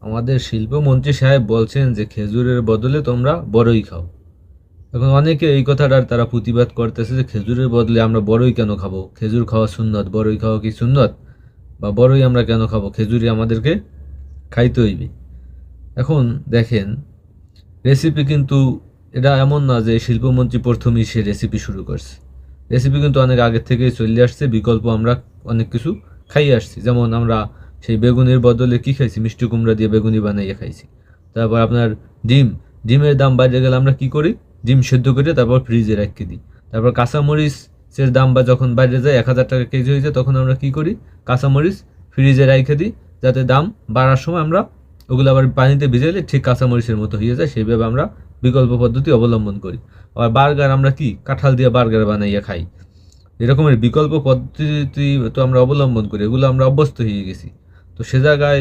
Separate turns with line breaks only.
আমাদের শিল্পমন্ত্রী সাহেব বলছেন যে খেজুরের বদলে তোমরা বড়ই খাও। এখন অনেকে এই কথাটার তারা প্রতিবাদ করতেছে যে খেজুরের বদলে আমরা বড়ই কেন খাবো, খেজুর খাওয়া সুন্নত, বড়ই খাওয়া কি সুন্নত, বা বড়ই আমরা কেন খাবো, খেজুরই আমাদেরকে খাইতে হইবে। এখন দেখেন, রেসিপি কিন্তু এটা এমন না যে শিল্পমন্ত্রী প্রথমেই সে রেসিপি শুরু করছে। রেসিপি কিন্তু অনেক আগের থেকেই চলে আসছে, বিকল্প আমরা অনেক কিছু খাইয়ে আসছি। যেমন আমরা সেই বেগুনের বদলে কি খাইছি, মিষ্টি কুমড়া দিয়ে বেগুনি বানাইয়ে খাইছি। তারপর আপনার ডিম, ডিমের দাম বাইরে গেলে আমরা কি করি, ডিম সেদ্ধ করে তারপর ফ্রিজে রেখে দিই। তারপর কাঁচামরিচের দাম বা যখন বাইরে যায় 1,000 টাকা কেজি হয়ে যায়, তখন আমরা কি করি, কাঁচামরিচ ফ্রিজে রেখে দিই, যাতে দাম বাড়ার সময় আমরা ওগুলো আবার পানিতে ভিজাইলে ঠিক কাঁচামরিচের মতো হয়ে যায়। সেইভাবে আমরা বিকল্প পদ্ধতি অবলম্বন করি। আবার বার্গার আমরা কি কাঁঠাল দিয়ে বার্গার বানাইয়া খাই। এরকমের বিকল্প পদ্ধতি তো আমরা অবলম্বন করি, এগুলো আমরা অভ্যস্ত হয়ে গেছি। তো সে জায়গায়